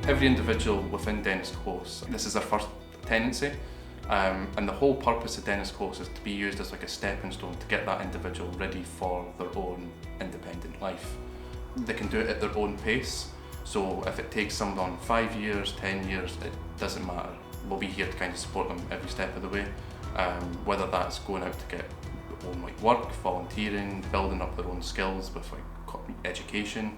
Every individual within Dentist Close, this is their first tenancy, and the whole purpose of Dentist Close is to be used as like a stepping stone to get that individual ready for their own independent life. They can do it at their own pace, so if it takes someone 5 years, 10 years, it doesn't matter. We'll be here to kind of support them every step of the way, whether that's going out to get their own like work, volunteering, building up their own skills with like education.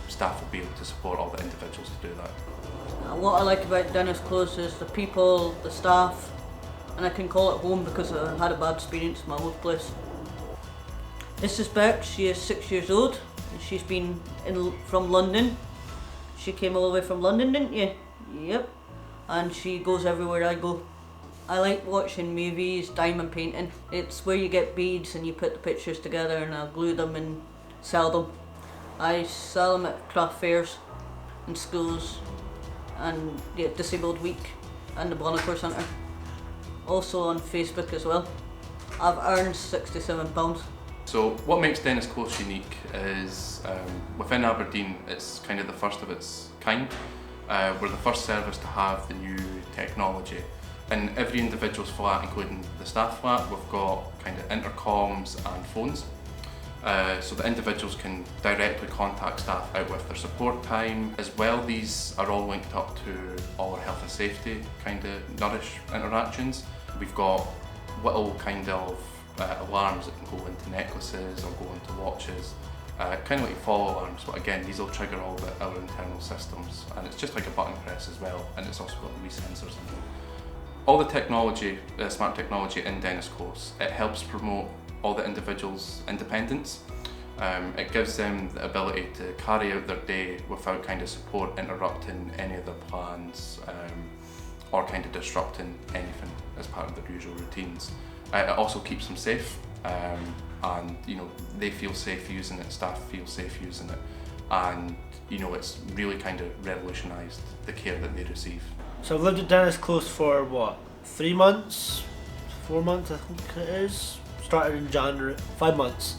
Staff will be able to support all the individuals to do that. What I like about Dentist Close is the people, the staff, and I can call it home because I had a bad experience in my old place. This is Beck, she is 6 years old, and she's been from London. She came all the way from London, didn't you? Yep. And she goes everywhere I go. I like watching movies, diamond painting. It's where you get beads and you put the pictures together and I'll glue them and sell them. I sell them at craft fairs and schools and the Disabled Week and the Bonacore Centre. Also on Facebook as well. I've earned £67. So what makes Dentist Close unique is within Aberdeen it's kind of the first of its kind. We're the first service to have the new technology. In every individual's flat, including the staff flat, we've got kind of intercoms and phones. So the individuals can directly contact staff out with their support time. As well, these are all linked up to all our health and safety kind of nourish interactions. We've got little kind of alarms that can go into necklaces or go into watches. Kind of like fall alarms, but again, these will trigger all our internal systems, and it's just like a button press as well, and it's also got the wee sensors in it. All the technology, smart technology in Dentist Close, it helps promote all the individuals' independence. It gives them the ability to carry out their day without kind of support interrupting any of their plans or kind of disrupting anything as part of their usual routines. It also keeps them safe, and you know, they feel safe using it, staff feel safe using it, and you know, it's really kind of revolutionised the care that they receive. So I've lived at Dentist Close for what, 3 months? 4 months I think it is. Started in January, 5 months.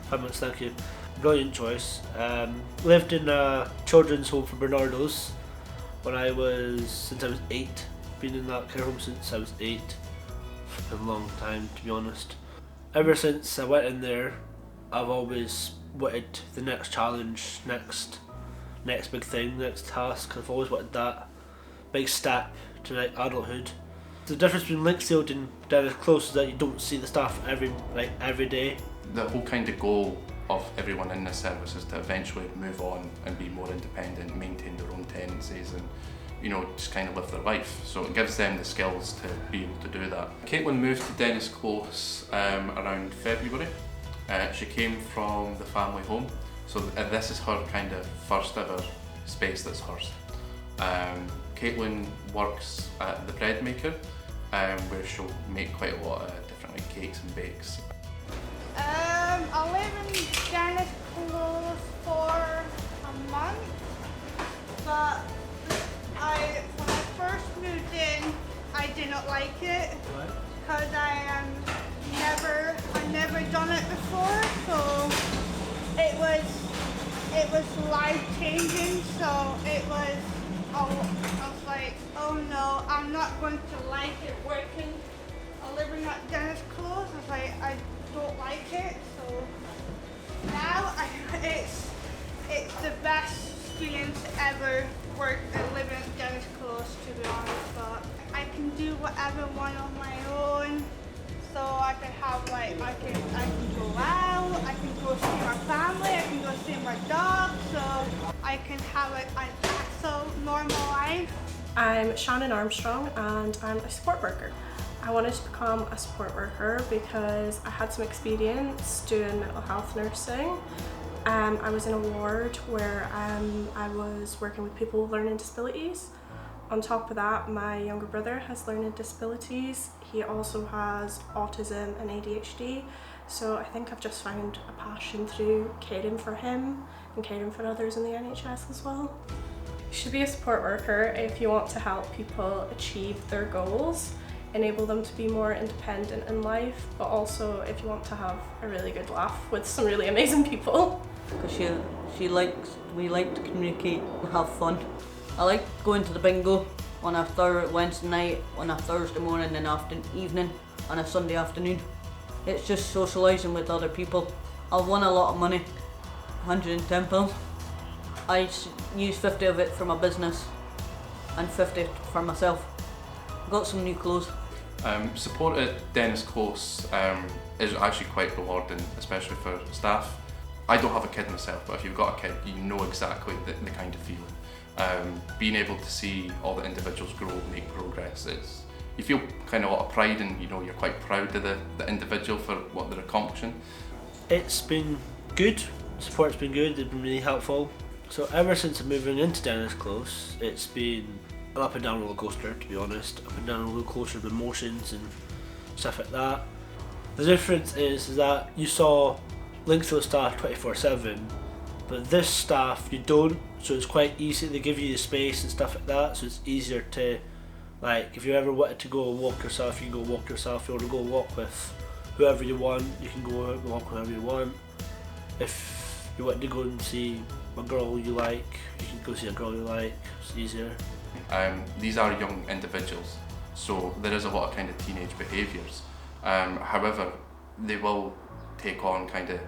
5 months, thank you. Brilliant choice. Lived in a children's home for Bernardos since I was 8. Been in that care home since I was 8. It's been a long time, to be honest. Ever since I went in there, I've always wanted the next challenge, next big thing, next task. I've always wanted that big step to like adulthood. The difference between Linksfield and Dentist Close is that you don't see the staff every day. The whole kind of goal of everyone in this service is to eventually move on and be more independent, maintain their own tenancies, and you know, just kind of live their life. So it gives them the skills to be able to do that. Caitlin moved to Dentist Close around February. She came from the family home, so this is her kind of first ever space that's hers. Caitlin works at the bread maker, where she'll make quite a lot of different like cakes and bakes. I live in Dentist Close for a month, but when I first moved in, I didn't like it because I never done it before, so it was life changing. So I was like, oh no, I'm not going to like it working or living at Dentist Close. I was like, I don't like it. So now it's the best experience ever living at Dentist Close, to be honest. But I can do whatever I want on my own. So I can have I can go out, I can go see my family, I can go see my dog, so I can have a normal life. I'm Shannon Armstrong and I'm a support worker. I wanted to become a support worker because I had some experience doing mental health nursing. I was in a ward where I was working with people with learning disabilities. On top of that, my younger brother has learning disabilities. He also has autism and ADHD. So I think I've just found a passion through caring for him and caring for others in the NHS as well. You should be a support worker if you want to help people achieve their goals, enable them to be more independent in life, but also if you want to have a really good laugh with some really amazing people. Because we like to communicate and have fun. I like going to the bingo on a Wednesday night, on a Thursday morning and evening, on a Sunday afternoon. It's just socialising with other people. I've won a lot of money, £110. I use 50 of it for my business and 50 for myself. Got some new clothes. Support at Dennis Close is actually quite rewarding, especially for staff. I don't have a kid myself, but if you've got a kid, you know exactly the kind of feeling. Being able to see all the individuals grow, make progress, you feel kind of a lot of pride, and you're quite proud of the individual for what they're accomplishing. It's been good. Support's been good. They've been really helpful. So ever since moving into Dennis Close, it's been an up and down roller coaster, to be honest. Up and down roller coaster of emotions and stuff like that. The difference is that you saw Linksfield staff 24/7, but this staff you don't, so it's quite easy. They give you the space and stuff like that, so it's easier to, like, if you ever wanted to go walk yourself, you can go walk yourself. If you want to go walk with whoever you want, you can go out and walk with whoever you want. If you want to go and see a girl you like, you can go see a girl you like. It's easier. These are young individuals, so there is a lot of kind of teenage behaviours. However, they will take on kind of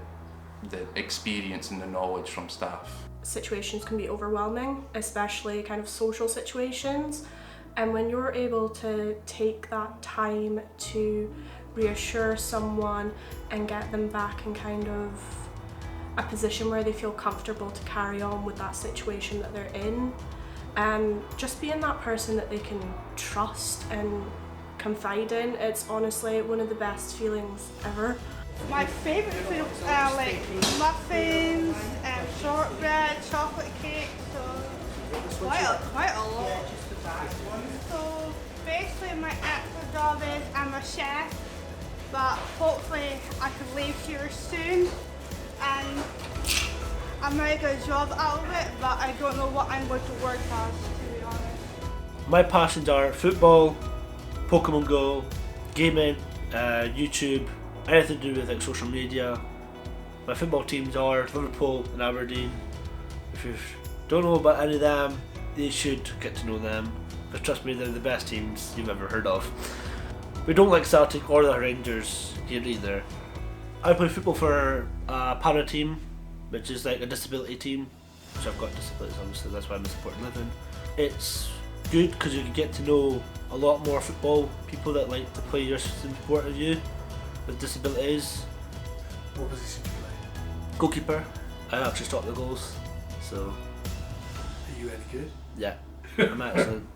the experience and the knowledge from staff. Situations can be overwhelming, especially kind of social situations, and when you're able to take that time to reassure someone and get them back in kind of a position where they feel comfortable to carry on with that situation that they're in, and just being that person that they can trust and confide in, it's honestly one of the best feelings ever. My favourite food are like muffins, shortbread, chocolate cake, so quite a lot. So basically my actual job is I'm a chef, but hopefully I can leave here soon, and I'm ready to get a job out of it, but I don't know what I'm going to work as, to be honest. My passions are football, Pokemon Go, gaming, YouTube, anything to do with like social media. My football teams are Liverpool and Aberdeen. If you don't know about any of them, you should get to know them, because trust me, they're the best teams you've ever heard of. We don't like Celtic or the Rangers here either. I play football for a para team, which is like a disability team, which I've got disabilities obviously, that's why I'm a supported living. It's good because you can get to know a lot more football people that like to play your sport of you with disabilities. What position do you play? Goalkeeper. I actually stop the goals, so Are you any good? yeah, I'm excellent.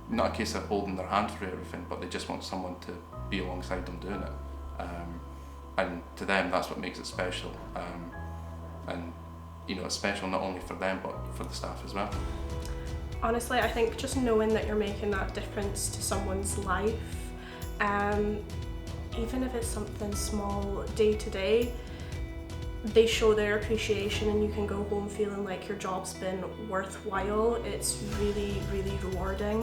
Not a case of holding their hand for everything, but they just want someone to be alongside them doing it. And to them, that's what makes it special. And it's special not only for them, but for the staff as well. Honestly, I think just knowing that you're making that difference to someone's life, even if it's something small day to day, they show their appreciation and you can go home feeling like your job's been worthwhile. It's really, really rewarding.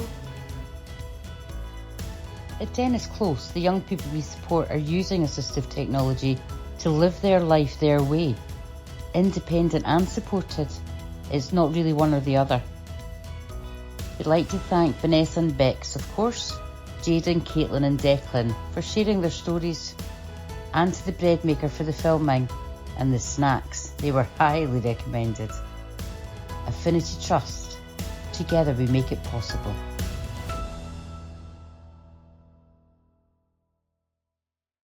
At Dennis Close, the young people we support are using assistive technology to live their life their way. Independent and supported, it's not really one or the other. We'd like to thank Vanessa and Bex, of course, Jaden, Caitlin and Declan for sharing their stories, and to the bread maker for the filming and the snacks. They were highly recommended. Affinity Trust. Together we make it possible.